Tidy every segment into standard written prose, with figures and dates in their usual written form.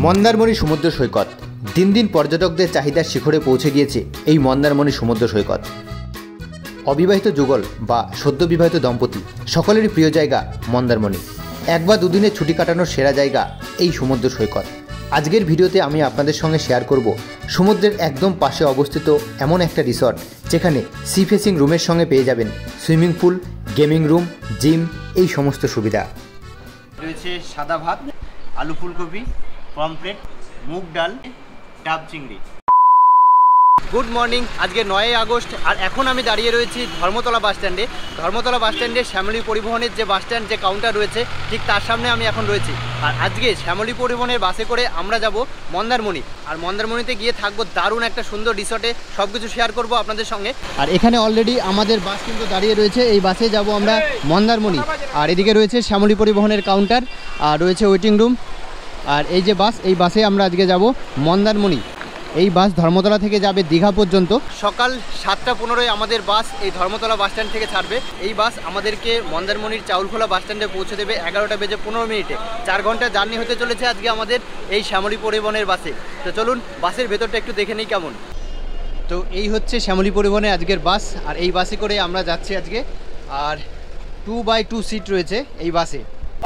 মন্দারমণি সমুদ্র সৈকত দিন দিন পর্যটকদের চাহিদার শিখরে পৌঁছে গিয়েছে এই মন্দারমণি সমুদ্র সৈকত। অবিবাহিত যুগল বা সদ্য বিবাহিত দম্পতি সকলেরই প্রিয় জায়গা মন্দারমণি। এক বা দুদিনের ছুটি কাটানোর সেরা জায়গা এই সমুদ্র সৈকত। আজকের ভিডিওতে আমি আপনাদের সঙ্গে শেয়ার করব সমুদ্রের একদম পাশে অবস্থিত এমন একটা রিসর্ট যেখানে সি ফেসিং রুমের সঙ্গে পেয়ে যাবেন swimming pool, gaming room, gym, এই সমস্ত সুবিধা রয়েছে। সাদা ভাত, আলু ফুলকপি, পমফ্রেট, মুগ ডাল, ডাব চিংড়ি। গুড মর্নিং, আজকে 9 আগস্ট আর এখন আমি দাঁড়িয়ে রয়েছি ধর্মতলা বাস স্ট্যান্ডে। ধর্মতলা বাস স্ট্যান্ডে শ্যামলী পরিবহনের যে বাস স্ট্যান্ড, যে কাউন্টার রয়েছে, ঠিক তার সামনে আমি এখন রয়েছি। আর আজকে শ্যামলী পরিবহনের বাসে করে আমরা যাব মন্দারমণি। আর মন্দারমণিতে গিয়ে থাকবো দারুণ একটা সুন্দর রিসর্টে, সব কিছু শেয়ার করবো আপনাদের সঙ্গে। আর এখানে অলরেডি আমাদের বাস কিন্তু দাঁড়িয়ে রয়েছে, এই বাসে যাব আমরা মন্দারমণি। আর এদিকে রয়েছে শ্যামলী পরিবহনের কাউন্টার আর রয়েছে ওয়েটিং রুম। আর এই যে বাস, এই বাসে আমরা আজকে যাব মন্দারমণি। এই বাস ধর্মতলা থেকে যাবে দীঘা পর্যন্ত। সকাল 7:15 আমাদের বাস এই ধর্মতলা বাস স্ট্যান্ড থেকে ছাড়বে। এই বাস আমাদেরকে মন্দারমণির চাউলখোলা বাস স্ট্যান্ডে পৌঁছে দেবে 11:15। 4 ঘন্টা জার্নি হতে চলেছে আজকে আমাদের এই শ্যামলী পরিবহনের বাসে। তো চলুন বাসের ভেতরটা একটু দেখে নিই কেমন। তো এই হচ্ছে শ্যামলী পরিবহনের আজকের বাস, আর এই বাসে করে আমরা যাচ্ছি আজকে। আর 2x2 সিট রয়েছে এই বাসে।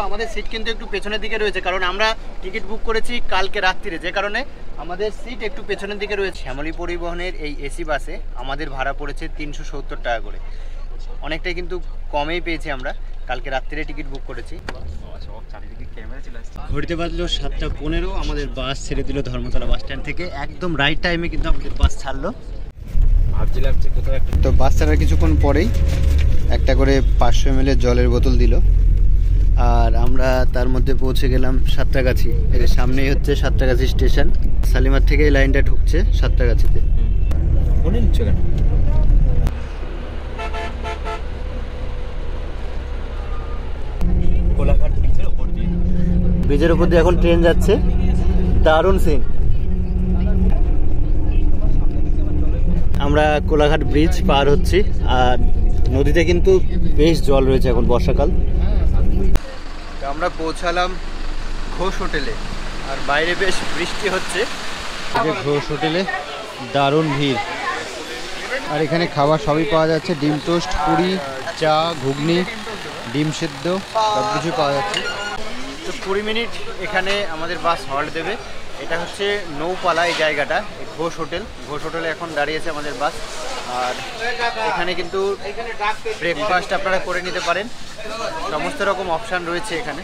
আমাদের সিট কিন্তু একটু পেছনের দিকে রয়েছে, কারণ আমরা টিকিট বুক করেছি কালকে রাত্রিরে, যে কারণে আমাদের সিট একটু পেছনের দিকে রয়েছে। শ্যামলী পরিবহনের এই এসি বাসে আমাদের ভাড়া পড়েছে 370 টাকা করে। অনেকটাই কিন্তু কমেই পেয়েছি আমরা, কালকে রাত্রিরে টিকিট বুক করেছি। ঘড়িতে বাজলো 7:15, আমাদের বাস ছেড়ে দিল ধর্মতলা বাস স্ট্যান্ড থেকে। একদম রাইট টাইমে কিন্তু আমাদের বাস ছাড়লো। ভাবছিলাম যে কোথাও একটা, তো বাস ছাড়ার কিছুক্ষণ পরেই একটা করে 500 ml জলের বোতল দিল। আর আমরা তার মধ্যে পৌঁছে গেলাম সাঁতরাগাছি। এর সামনেই হচ্ছে সাঁতরাগাছি স্টেশন। শালিমার থেকে এই লাইনটা ঢুকছে সাঁতরাগাছিতে। মনে নিচ্ছে কেন? কোলাঘাট ব্রিজের উপর দিয়ে এখন ট্রেন যাচ্ছে, দারুণ সিন। আমরা কোলাঘাট ব্রিজ পার হচ্ছি, আর নদীতে কিন্তু বেশ জল রয়েছে এখন বর্ষাকাল। আমরা পৌঁছালাম ঘোষ হোটেলে, আর বাইরে বেশ বৃষ্টি হচ্ছে। ঘোষ হোটেলে দারুণ ভিড়, আর এখানে খাবার সবই পাওয়া যাচ্ছে। ডিম টোস্ট, পুরি, চা, ঘুগনি, ডিম সেদ্ধ সব কিছু পাওয়া যাচ্ছে। তো 20 মিনিট এখানে আমাদের বাস হল্ট দেবে। এটা হচ্ছে নৌপালা এই জায়গাটা, ঘোষ হোটেল। ঘোষ হোটেলে এখন দাঁড়িয়েছে আমাদের বাস। আর এখানে কিন্তু ব্রেকফাস্ট আপনারা করে নিতে পারেন, সমস্ত রকম অপশান রয়েছে এখানে।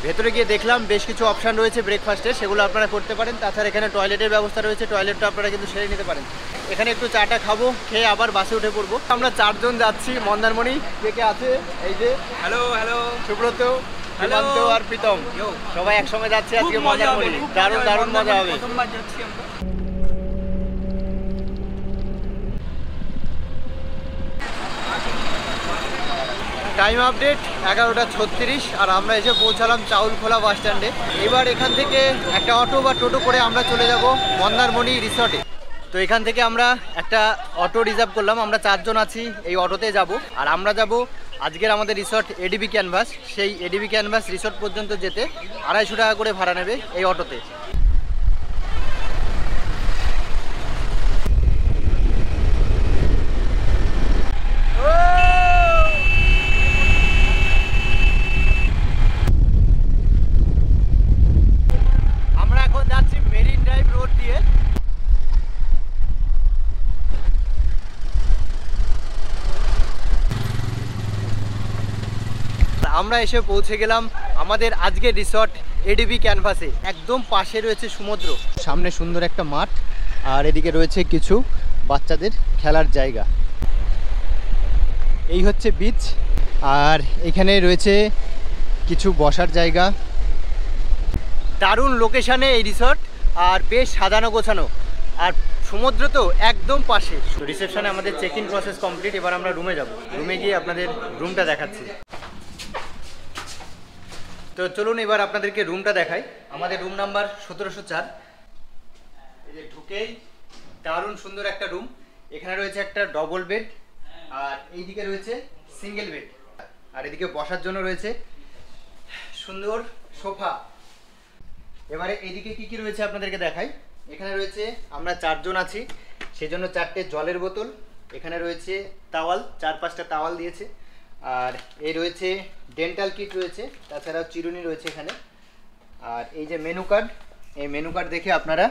ভেতরে গিয়ে দেখলাম বেশ কিছু অপশান রয়েছে ব্রেকফাস্টের, সেগুলো আপনারা করতে পারেন। তাছাড়া এখানে টয়লেটের ব্যবস্থা রয়েছে, টয়লেটটা আপনারা কিন্তু সেরে নিতে পারেন। এখানে একটু চাটা খাবো, খেয়ে আবার বাসে উঠে পড়বো। আমরা 4 জন যাচ্ছি মন্দারমণি। কে কে আছে? এই যে হ্যালো সুব্রত, হেমন্ত আর প্রীতম, সবাই একসঙ্গে যাচ্ছে আজকে মন্দারমণি। দারুণ দারুণ মজা হবে। টাইম আপডেট 11:36, আর আমরা এসে পৌঁছালাম চাউলখোলা বাস স্ট্যান্ডে। এবার এখান থেকে একটা অটো বা টোটো করে আমরা চলে যাব মন্দারমণি রিসর্টে। তো এখান থেকে আমরা একটা অটো রিজার্ভ করলাম, আমরা 4 জন আছি এই অটোতে যাব। আর আমরা যাব আজকের আমাদের রিসর্ট এডিবি ক্যানভাস। সেই এডিবি ক্যানভাস রিসর্ট পর্যন্ত যেতে 250 টাকা করে ভাড়া নেবে এই অটোতে। আমরা এখন যাচ্ছি মেরিন ড্রাইভ রোড দিয়ে। আমরা এসে পৌঁছে গেলাম আমাদের আজকের রিসর্ট এডিবি ক্যানভাসে। একদম পাশে রয়েছে সমুদ্র, সামনে সুন্দর একটা মাঠ, আর এদিকে রয়েছে কিছু বাচ্চাদের খেলার জায়গা। এই হচ্ছে বিচ, আর এখানে রয়েছে কিছু বসার জায়গা। দারুণ লোকেশানে এই রিসর্ট, আর বেশ সাজানো গোছানো, আর সমুদ্র তো একদম পাশে। রিসেপশনে আমাদের চেক ইন প্রসেস কমপ্লিট। এবার আমরা রুমে যাব, রুমে গিয়ে আপনাদের রুমটা দেখাচ্ছি। তো চলুন এবার আপনাদেরকে রুমটা দেখাই। আমাদের রুম নাম্বার 1704। এই যে ঢুকেই দারুণ সুন্দর একটা রুম। এখানে রয়েছে একটা ডবল বেড, আর এইদিকে রয়েছে সিঙ্গেল বেড, আর এদিকে বসার জন্য রয়েছে সুন্দর সোফা। এবারে এইদিকে কি কি রয়েছে আপনাদেরকে দেখাই। এখানে রয়েছে আমরা 4 জন আছি, সেজন্য 4টে জলের বোতল। এখানে রয়েছে তাওয়াল, 4-5টা তাওয়াল দিয়েছে। আর এই রয়েছে ডেন্টাল কিট রয়েছে, তাছাড়াও চিরুনি রয়েছে এখানে। আর এই যে মেনু কার্ড, এই মেনু কার্ড দেখে আপনারা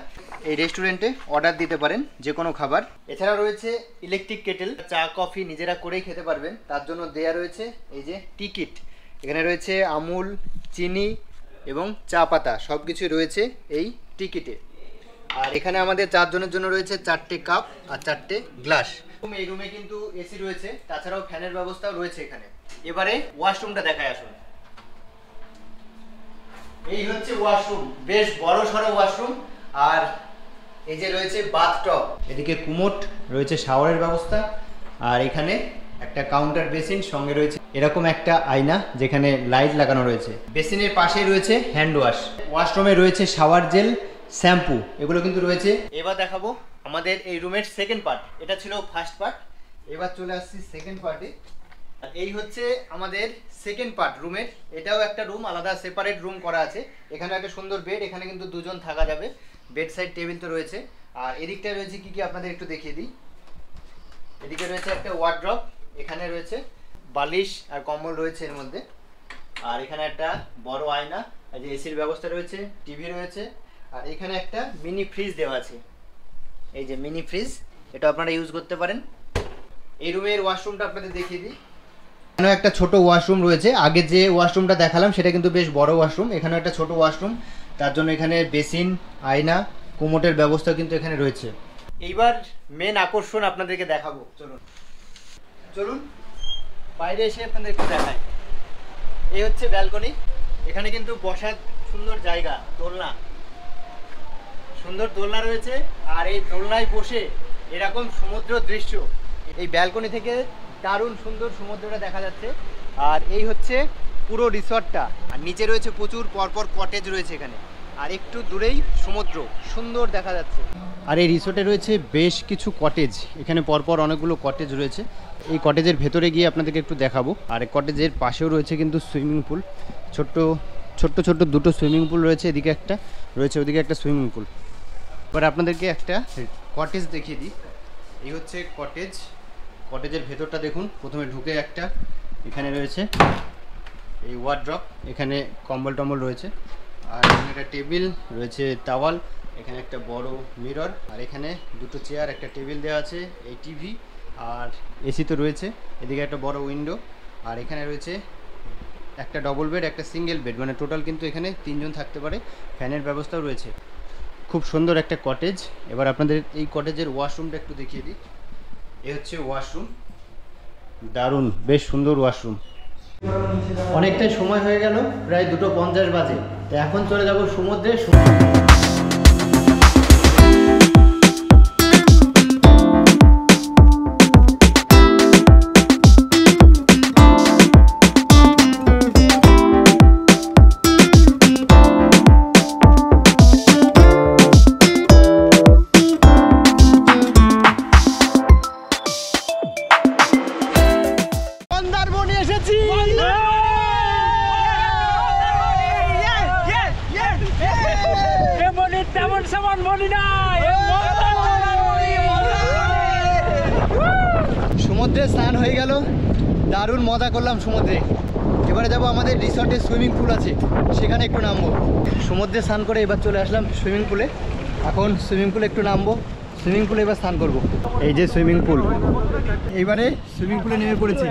এই রেস্টুরেন্টে অর্ডার দিতে পারেন যে কোনো খাবার। এছাড়া রয়েছে ইলেকট্রিক কেটেল, চা কফি নিজেরা করেই খেতে পারবেন, তার জন্য দেয়া রয়েছে এই যে টিকিট। এখানে রয়েছে আমুল, চিনি এবং চা পাতা, সব কিছু রয়েছে এই টিকিটে। আর এখানে আমাদের 4 জনের জন্য রয়েছে 4টে কাপ আর 4টে গ্লাস। এই রুমে কিন্তু এসি রয়েছে, তাছাড়াও ফ্যানের ব্যবস্থাও রয়েছে এখানে। এবারে ওয়াশরুমটা দেখায় আসুন। এই হচ্ছে ওয়াশরুম, বেশ বড় সড়ো ওয়াশরুম। আর এই যে রয়েছে বাথটব, এদিকে কুমোট রয়েছে, শাওয়ারের ব্যবস্থা। আর এখানে একটা কাউন্টার বেসিন, সঙ্গে রয়েছে এরকম একটা আয়না যেখানে লাইট লাগানো রয়েছে। বেসিনের পাশে রয়েছে হ্যান্ড ওয়াশ। ওয়াশরুমে রয়েছে শাওয়ার জেল, শ্যাম্পু, এগুলো কিন্তু রয়েছে। এবার দেখাবো আমাদের এই রুমের সেকেন্ড পার্ট। এটা ছিল ফার্স্ট পার্ট, এবার চলে আসছি সেকেন্ড পার্টে। এই হচ্ছে আমাদের সেকেন্ড পার্ট রুমের। এটাও একটা রুম, আলাদা সেপারেট রুম করা আছে। এখানে একটা সুন্দর বেড, এখানে কিন্তু 2 জন থাকা যাবে। বেড সাইড টেবিল তো রয়েছে। আর এদিকটায় রয়েছে কি কি আপনাদের একটু দেখিয়ে দিই। এদিকে রয়েছে একটা ওয়ার্ড্রপ, এখানে রয়েছে বালিশ আর কম্বল রয়েছে এর মধ্যে। আর এখানে একটা বড় আয়না, আর যে এসির ব্যবস্থা রয়েছে, টিভি রয়েছে। আর এখানে একটা মিনি ফ্রিজ দেওয়া আছে, এই যে মিনি ফ্রিজ, এটা আপনারা ইউজ করতে পারেন। এই রুমের ওয়াশরুমটা আপনাদের দেখিয়ে দিই। এখানেও একটা ছোট ওয়াশরুম রয়েছে। আগে যে ওয়াশরুমটা দেখালাম সেটা কিন্তু বেশ বড় ওয়াশরুম, এখানেও একটা ছোট ওয়াশরুম। তার জন্য এখানে বেসিন, আয়না, কুমোটের ব্যবস্থা কিন্তু এখানে রয়েছে। এইবার মেন আকর্ষণ আপনাদেরকে দেখাবো, চলুন চলুন বাইরে এসে আপনাদের একটু দেখায়। এই হচ্ছে ব্যালকনি, এখানে কিন্তু বসার সুন্দর জায়গা, দোলনা, সুন্দর দোলনা রয়েছে। আর এই দোলনায় বসে এরকম সমুদ্র দৃশ্য এই ব্যালকনি থেকে দারুণ সুন্দর সমুদ্রটা দেখা যাচ্ছে। আর এই হচ্ছে পুরো রিসর্টটা। আর নিচে রয়েছে প্রচুর পরপর কটেজ রয়েছে এখানে, আর একটু দূরেই সমুদ্র সুন্দর দেখা যাচ্ছে। আর এই রিসর্টে রয়েছে বেশ কিছু কটেজ, এখানে পরপর অনেকগুলো কটেজ রয়েছে। এই কটেজের ভেতরে গিয়ে আপনাদেরকে একটু দেখাবো। আর এই কটেজের পাশেও রয়েছে কিন্তু সুইমিং পুল, ছোট্ট ছোট্ট 2টো সুইমিং পুল রয়েছে। এদিকে একটা রয়েছে, ওদিকে একটা সুইমিং পুল। এবার আপনাদেরকে একটা কটেজ দেখিয়ে দিই। এই হচ্ছে কটেজ, কটেজের ভেতরটা দেখুন। প্রথমে ঢুকে একটা এখানে রয়েছে এই ওয়ার্ড্রপ, এখানে কম্বল টম্বল রয়েছে। আর এখানে একটা টেবিল রয়েছে, তাওয়াল, এখানে একটা বড় মিরর। আর এখানে 2টো চেয়ার, একটা টেবিল দেওয়া আছে, এই টিভি আর এসি তো রয়েছে। এদিকে একটা বড় উইন্ডো। আর এখানে রয়েছে একটা ডবল বেড, একটা সিঙ্গেল বেড, মানে টোটাল কিন্তু এখানে 3 জন থাকতে পারে। ফ্যানের ব্যবস্থাও রয়েছে। খুব সুন্দর একটা কটেজ। এবার আপনাদের এই কটেজের ওয়াশরুমটা একটু দেখিয়ে দিই। এই হচ্ছে ওয়াশরুম, দারুণ বেশ সুন্দর ওয়াশরুম। অনেকটাই সময় হয়ে গেল, প্রায় 2:50 বাজে। তো এখন চলে যাব সমুদ্রে। সমুদ্রে স্নান হয়ে গেল, দারুণ মজা করলাম সমুদ্রে। এবারে যাব আমাদের রিসর্টে সুইমিং পুল আছে, সেখানে একটু নামবো। সমুদ্রে স্নান করে এবার চলে আসলাম সুইমিং পুলে। এখন সুইমিং পুলে একটু নামবো, সুইমিং পুলে এবার স্নান করব। এই যে সুইমিং পুল, এইবারে সুইমিং পুলে নেমে পড়েছি।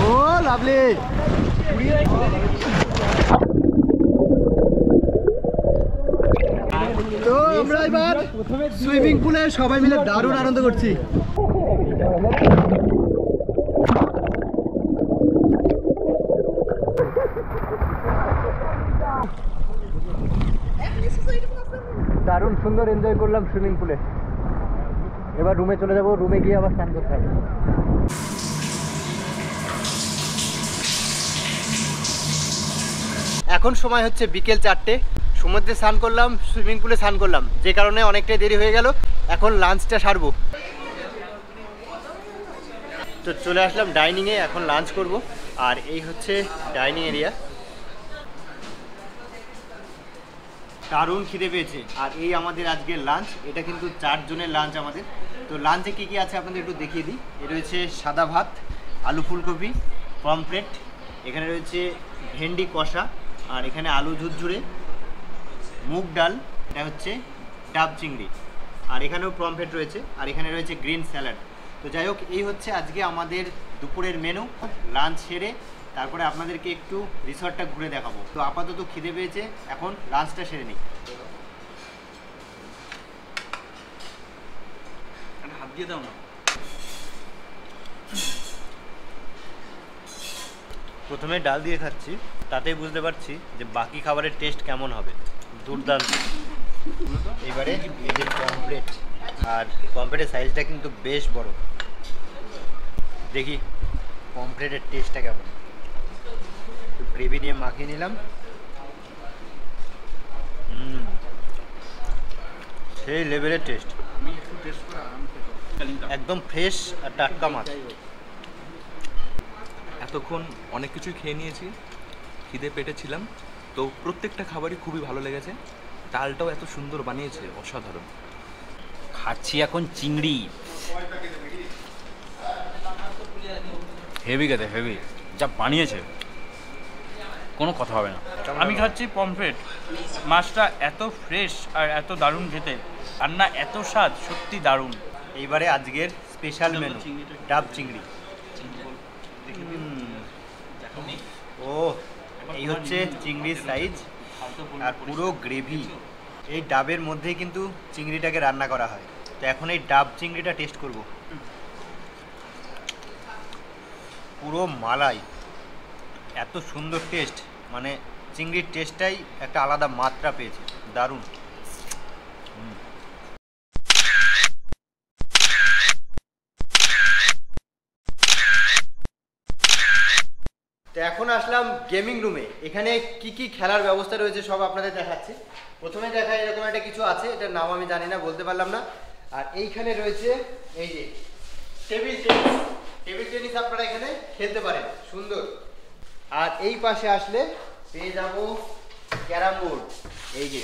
ও লাভলি। তো আমরা এবার সুইমিং পুলে সবাই মিলে দারুণ আনন্দ করছি। দারুণ সুন্দর এনজয় করলাম সুইমিং পুলে। এবার রুমে চলে যাব, রুমে গিয়ে আবার স্নান করতে হবে। এখন সময় হচ্ছে বিকেল 4টে। সমুদ্রে স্নান করলাম, সুইমিং পুলে স্নান করলাম, যে কারণে অনেকটাই দেরি হয়ে গেল। এখন লাঞ্চটা সারবো। তো চলে আসলাম ডাইনিংয়ে, এখন লাঞ্চ করব। আর এই হচ্ছে ডাইনিং এরিয়া। দারুণ খিদে পেয়েছে। আর এই আমাদের আজকের লাঞ্চ, এটা কিন্তু 4 জনের লাঞ্চ আমাদের। তো লাঞ্চে কী কী আছে আপনাদের একটু দেখিয়ে দিই। এ রয়েছে সাদা ভাত, আলু ফুলকপি, পমফ্রেট, এখানে রয়েছে ভেন্ডি কষা, আর এখানে আলু ঝুরঝুরে, মুগ ডাল, এটা হচ্ছে ডাব চিংড়ি, আর এখানেও পমফ্রেট রয়েছে, আর এখানে রয়েছে গ্রিন স্যালাড। তো যাই হোক, এই হচ্ছে আজকে আমাদের দুপুরের মেনু। লাঞ্চ সেরে তারপরে আপনাদেরকে একটু রিসর্টটা ঘুরে দেখাবো। তো আপাতত খিদে পেয়েছে, এখন লাঞ্চটা সেরে নিই। হাত দিয়ে দাও না। প্রথমে ডাল দিয়ে খাচ্ছি, তাতেই বুঝতে পারছি যে বাকি খাবারের টেস্ট কেমন হবে। দুর্দান্ত। এবারে এই যে পমফ্রেট, আর পমফ্রেটের সাইজটা কিন্তু বেশ বড়। দেখি পমফ্রেটের টেস্টটা কেমন। গ্রেভি দিয়ে মাখিয়ে নিলাম। সেই লেভেলের টেস্ট, একদম ফ্রেশ আর টাটকা মাছ। এতক্ষণ অনেক কিছুই খেয়ে নিয়েছি, খিদে পেটে ছিলাম, তো প্রত্যেকটা খাবারই খুবই ভালো লেগেছে। ডালটাও এত সুন্দর বানিয়েছে, অসাধারণ। খাচ্ছি এখন চিংড়ি, হেভি গেছে, হেভি যা বানিয়েছে কোনো কথা হবে না। আমি খাচ্ছি পমফ্রেট, মাছটা এত ফ্রেশ আর এত দারুণ খেতে, আর না এত স্বাদ, সত্যি দারুণ। এইবারে আজকের স্পেশাল মেনু ডাব চিংড়ি। ও, এই হচ্ছে চিংড়ির সাইজ আর পুরো গ্রেভি। এই ডাবের মধ্যেই কিন্তু চিংড়িটাকে রান্না করা হয়। তো এখন এই ডাব চিংড়িটা টেস্ট করব। পুরো মালাই, এত সুন্দর টেস্ট, মানে চিংড়ির টেস্টটাই একটা আলাদা মাত্রা পেয়েছে, দারুণ। তো এখন আসলাম গেমিং রুমে। এখানে কি কি খেলার ব্যবস্থা রয়েছে সব আপনাদের দেখাচ্ছি। প্রথমে দেখায় এরকম একটা কিছু আছে, এটার নাম আমি জানি না, বলতে পারলাম না। আর এইখানে রয়েছে এই যে টেবিল টেনিস। টেবিল টেনিস আপনারা এখানে খেলতে পারেন, সুন্দর। আর এই পাশে আসলে পেয়ে যাব ক্যারাম বোর্ড। এই যে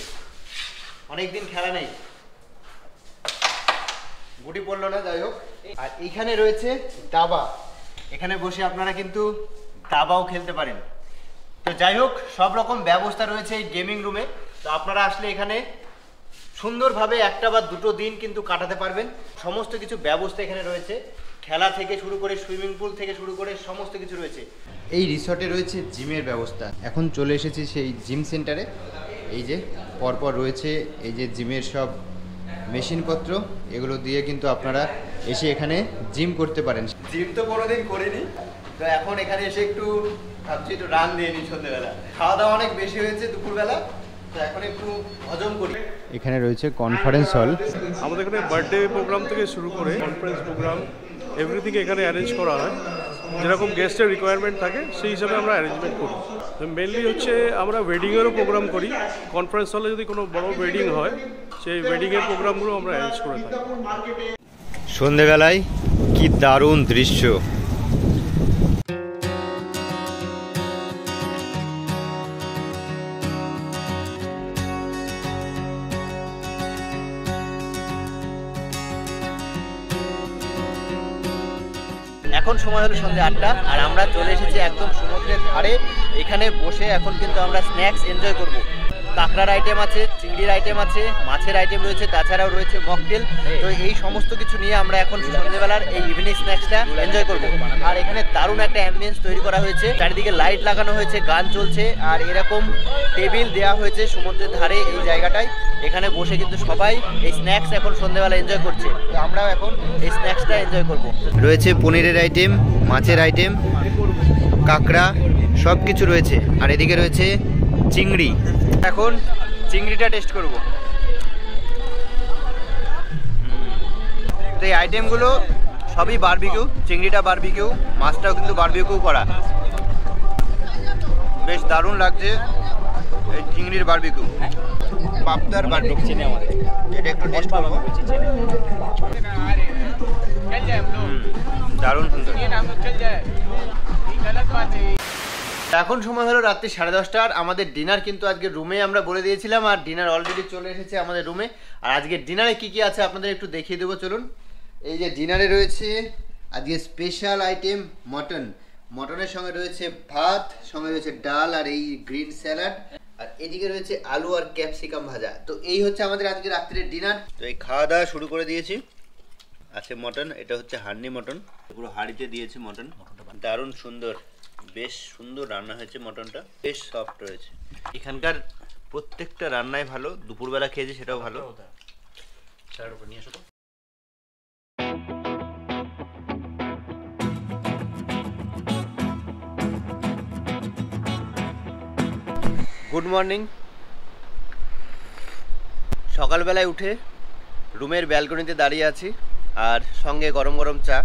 অনেকদিন খেলা নেই, গুটি পড়লো না, যাই হোক। আর এইখানে রয়েছে দাবা, এখানে বসে আপনারা কিন্তু দাবাও খেলতে পারেন। তো যাই হোক, সব রকম ব্যবস্থা রয়েছে এই গেমিং রুমে। তো আপনারা আসলে এখানে সুন্দরভাবে একটা বা দুটো দিন কিন্তু কাটাতে পারবেন। সমস্ত কিছু ব্যবস্থা এখানে রয়েছে, খেলা থেকে শুরু করে সুইমিং পুল থেকে শুরু করে সমস্ত কিছু রয়েছে। এই রিসর্টে রয়েছে জিমের ব্যবস্থা। এখন চলে এসেছি সেই জিম সেন্টারে। এই যে পরপর রয়েছে এই যে জিমের সব মেশিনপত্র, এগুলো দিয়ে কিন্তু আপনারা এসে এখানে জিম করতে পারেন। জিম তো কোনোদিন করিনি, তো এখন এখানে এসে একটু ভাবছি একটু রান দিয়ে নিই সন্ধ্যেবেলা। খাওয়া দাওয়া অনেক বেশি হয়েছে দুপুরবেলা, তো এখন একটু হজম করি। এখানে রয়েছে কনফারেন্স হল। আমাদের এখানে বার্থডে প্রোগ্রাম থেকে শুরু করে কনফারেন্স প্রোগ্রাম এভরিথিং এখানে অ্যারেঞ্জ করা হয়। যেরকম গেস্টের রিকোয়ারমেন্ট থাকে সেই হিসাবে আমরা অ্যারেঞ্জমেন্ট করি। তো মেনলি হচ্ছে আমরা ওয়েডিংয়েরও প্রোগ্রাম করি। কনফারেন্স হলে যদি কোনো বড় ওয়েডিং হয়, সেই ওয়েডিংয়ের প্রোগ্রামগুলো আমরা অ্যারেঞ্জ করে থাকি। সন্ধ্যেবেলায় কি দারুণ দৃশ্য। এখন সময় হলো সন্ধ্যে 8টা, আর আমরা চলে এসেছি একদম সমুদ্রের ধারে। এখানে বসে এখন কিন্তু আমরা স্ন্যাক্স এনজয় করব। কাঁকড়ার আইটেম আছে, চিংড়ির আইটেম আছে, মাছের আইটেম রয়েছে, তাছাড়াও রয়েছে মকটেল। তো এই সমস্ত কিছু নিয়ে আমরা এখন সন্ধ্যেবেলার এই ইভিনিং স্ন্যাক্সটা এনজয় করব। আর এখানে দারুণ একটা অ্যাম্বিয়েন্স তৈরি করা হয়েছে, চারিদিকে লাইট লাগানো হয়েছে, গান চলছে, আর এরকম টেবিল দেওয়া হয়েছে সমুদ্রের ধারে এই জায়গাটায়। এখানে বসে কিন্তু সবাই এই স্ন্যাক্স এখন সন্ধ্যেবেলা এনজয় করছে। তো আমরাও এখন এই স্ন্যাক্সটা এনজয় করব। রয়েছে পনিরের আইটেম, মাছের আইটেম, কাঁকড়া, সব কিছু রয়েছে। আর এদিকে রয়েছে চিংড়ি। এখন চিংড়িটা টেস্ট করব। তো এই আইটেমগুলো সবই বারবিকিউ। চিংড়িটা বারবিকিউ, মাছটাও কিন্তু বারবিকিউ করা। বেশ দারুণ লাগছে এই চিংড়ির বারবিকিউ। পাবদার বাটি চেনে আমাদের, এটা একটু টেস্ট করবো। দারুণ সুন্দর। এখন সময় হলো রাত্রি 10:30। আমাদের ডিনার কিন্তু আজকে রুমে আমরা বলে দিয়েছিলাম, আর ডিনার অলরেডি চলে এসেছে আমাদের রুমে। আর আজকে ডিনারে কি কি আছে আপনাদের একটু দেখিয়ে দেবো, চলুন। এই যে ডিনারে রয়েছে আজকে স্পেশাল আইটেম মটন। মটনের সঙ্গে রয়েছে ভাত, সঙ্গে রয়েছে ডাল আর এই গ্রিন স্যালাড, আর এদিকে রয়েছে আলু আর ক্যাপসিকাম ভাজা। তো এই হচ্ছে আমাদের আজকে রাত্রের ডিনার। তো এই খাওয়া দাওয়া শুরু করে দিয়েছি। আছে মটন, এটা হচ্ছে হান্ডি মটন, পুরো হাঁড়িতে দিয়েছি মটন। দারুণ সুন্দর, বেশ সুন্দর রান্না হয়েছে মটনটা, বেশ সফট রয়েছে। এখানকার প্রত্যেকটা রান্নাই ভালো, দুপুরবেলা খেয়েছি সেটাও ভালো। Good morning. সকালবেলায় উঠে রুমের ব্যালকনিতে দাঁড়িয়ে আছি, আর সঙ্গে গরম গরম চা,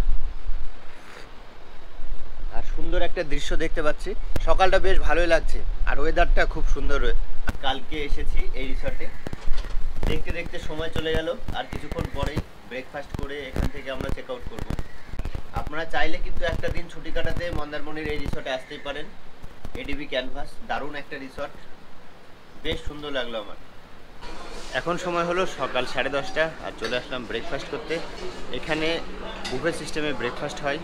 আর সুন্দর একটা দৃশ্য দেখতে পাচ্ছি। সকালটা বেশ ভালোই লাগছে, আর ওয়েদারটা খুব সুন্দর। কালকে এসেছি এই রিসর্টে, দেখতে দেখতে সময় চলে গেল। আর কিছুক্ষণ পরেই ব্রেকফাস্ট করে এখান থেকে আমরা চেক আউট করবো। আপনারা চাইলে কিন্তু একটা দিন ছুটি কাটাতে মন্দারমণির এই রিসর্টে আসতেই পারেন। এডিবি ক্যানভাস, দারুণ একটা রিসর্ট, বেশ সুন্দর লাগলো আমার। এখন সময় হলো সকাল 10:30, আর চলে আসলাম ব্রেকফাস্ট করতে। এখানে বুফে সিস্টেমে ব্রেকফাস্ট হয়।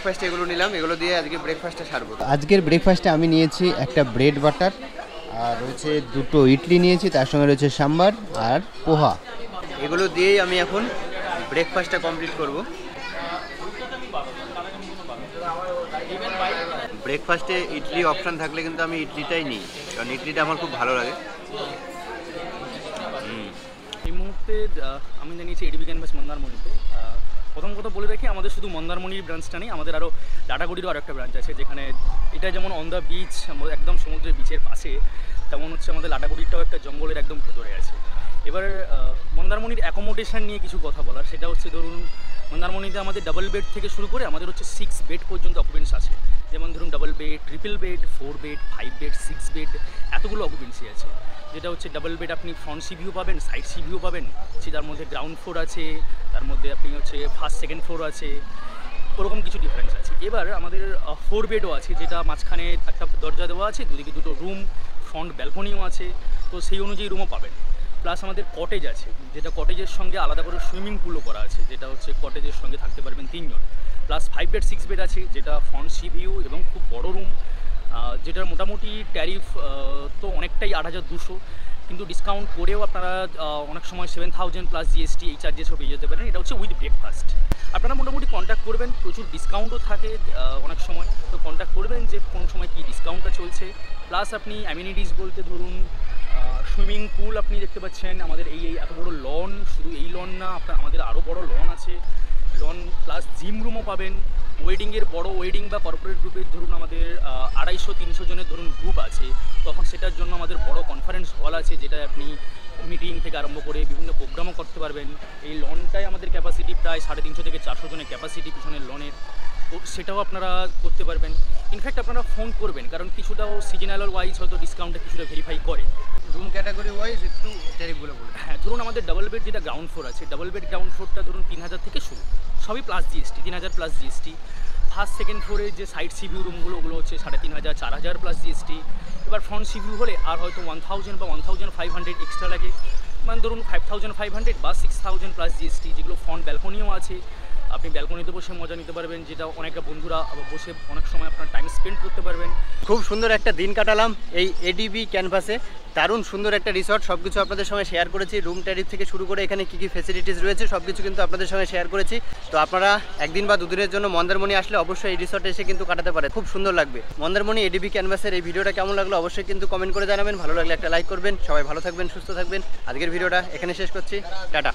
ব্রেকফাস্ট এগুলো নিলাম, এগুলো দিয়ে আজকে ব্রেকফাস্টটা সারবো। আজকের ব্রেকফাস্টে আমি নিয়েছি একটা ব্রেড বাটার, আর রয়েছে দুটো ইডলি নিয়েছি, তার সঙ্গে রয়েছে সাম্বার আর পোহা। এগুলো দিয়েই আমি এখন ব্রেকফাস্টটা কমপ্লিট করব। ব্রেকফাস্টে ইডলি অপশান থাকলে কিন্তু আমি ইডলিটাই নিই, কারণ ইডলিটা আমার খুব ভালো লাগে। এই মুহূর্তে আমি জানিয়েছি এডিবি ক্যানভাস মন্দারমণিতে। প্রথম কথা বলে রাখি, আমাদের শুধু মন্দারমণির ব্রাঞ্চটা নেই, আমাদের আরও লাটাগুড়িরও আরও একটা ব্রাঞ্চ আছে, যেখানে এটা যেমন অন দ্য বিচ, একদম সমুদ্রের বিচের পাশে, তেমন হচ্ছে আমাদের লাটাগুড়িটাও একটা জঙ্গলের একদম ভেতরে আছে। এবার মন্দারমণির অ্যাকোমোডেশন নিয়ে কিছু কথা বলার, সেটা হচ্ছে ধরুন মন্দারমণিতে আমাদের ডাবল বেড থেকে শুরু করে আমাদের হচ্ছে 6 বেড পর্যন্ত অকুপেন্স আছে। যেমন ধরুন double bed, triple bed, 4 bed, 5 bed, 6 bed, এতগুলো অকুপেন্সি আছে। যেটা হচ্ছে ডাবল বেড আপনি ফ্রন্ট সি ভিউ পাবেন, সাইড সি ভিউ পাবেন, তার মধ্যে গ্রাউন্ড ফ্লোর আছে, তার মধ্যে আপনি হচ্ছে ফার্স্ট সেকেন্ড ফ্লোর আছে, ওরকম কিছু ডিফারেন্স আছে। এবার আমাদের 4 বেডও আছে, যেটা মাঝখানে একটা দরজা দেওয়া আছে, দুদিকে দুটো রুম, ফ্রন্ট ব্যালকনিও আছে, তো সেই অনুযায়ী রুমও পাবেন। প্লাস আমাদের কটেজ আছে, যেটা কটেজের সঙ্গে আলাদা করে সুইমিং পুলও করা আছে, যেটা হচ্ছে কটেজের সঙ্গে থাকতে পারবেন 3 জন। প্লাস 5 বেড 6 বেড আছে, যেটা ফ্রন্ট সি ভিউ এবং খুব বড় রুম, যেটার মোটামুটি ট্যারিফ তো অনেকটাই 8,200, কিন্তু ডিসকাউন্ট করেও আপনারা অনেক সময় 7,000 প্লাস জিএসটি এই চার্জেসও পেয়ে যেতে পারেন। এটা হচ্ছে উইথ ব্রেকফাস্ট। আপনারা মোটামুটি কন্ট্যাক্ট করবেন, প্রচুর ডিসকাউন্টও থাকে অনেক সময়, তো কন্ট্যাক্ট করবেন যে কোন সময় কী ডিসকাউন্টটা চলছে। প্লাস আপনি অ্যামিনিটিস বলতে ধরুন সুইমিং পুল আপনি দেখতে পাচ্ছেন, আমাদের এই এত বড় লন, শুধু এই লন না, আমাদের আরও বড় লন আছে, লন প্লাস জিম রুমও পাবেন। ওয়েডিংয়ের বড় ওয়েডিং বা কর্পোরেট গ্রুপের ধরুন আমাদের 250-300 জনের ধরুন গ্রুপ আছে, তখন সেটার জন্য আমাদের বড় কনফারেন্স হল আছে, যেটা আপনি মিটিং থেকে আরম্ভ করে বিভিন্ন প্রোগ্রামও করতে পারবেন। এই লনটাই আমাদের ক্যাপাসিটি প্রায় 350 থেকে 400 জনের ক্যাপাসিটি পিছনের লনের, তো সেটাও আপনারা করতে পারবেন। ইনফ্যাক্ট আপনারা ফোন করবেন, কারণ কিছুটাও সিজনাল ওয়াইজ হয়তো ডিসকাউন্টটা কিছুটা ভেরিফাই করে। রুম ক্যাটাগরি ওয়াইজ একটু ট্যারিফগুলো বলুন। হ্যাঁ, ধরুন আমাদের ডাবল বেড যেটা গ্রাউন্ড ফ্লোর আছে, ডাবল বেড গ্রাউন্ড ফ্লোরটা ধরুন 3,000 থেকে শুরু, সবই plus GST, 3,000 plus GST. First second ফ্লোরে যে সাইড সি ভিউ রুমগুলো, ওগুলো হচ্ছে 3,500, 4,000 প্লাস জিএসটি। এবার ফ্রন্ট সি ভিউ হলে আর হয়তো 1,000 বা 1,500 এক্সট্রা লাগে, মানে ধরুন 5,500 বা 6,000 প্লাস জিএসটি, যেগুলো ফ্রন্ট ব্যালকনিও আছে, আপনি ব্যালকনিতে বসে মজা নিতে পারবেন, যেটা অনেকটা বন্ধুরা বসে অনেক সময় আপনার টাইম স্পেন্ড করতে পারবেন। খুব সুন্দর একটা দিন কাটালাম এই এডিবি ক্যানভাসে, দারুণ সুন্দর একটা রিসর্ট। সব কিছু আপনাদের সঙ্গে শেয়ার করেছি, রুম ট্যারিফ থেকে শুরু করে এখানে কী কী ফেসিলিটিস রয়েছে সব কিছু কিন্তু আপনাদের সঙ্গে শেয়ার করেছি। তো আপনারা একদিন বা দুদিনের জন্য মন্দারমণি আসলে অবশ্যই এই রিসর্টে এসে কিন্তু কাটাতে পারে, খুব সুন্দর লাগবে। মন্দারমণি এডিবি ক্যানভাসের এই ভিডিওটা কেমন লাগলো অবশ্যই কিন্তু কমেন্ট করে জানাবেন, ভালো লাগলে একটা লাইক করবেন। সবাই ভালো থাকবেন, সুস্থ থাকবেন। আজকের ভিডিওটা এখানে শেষ করছি, টাটা।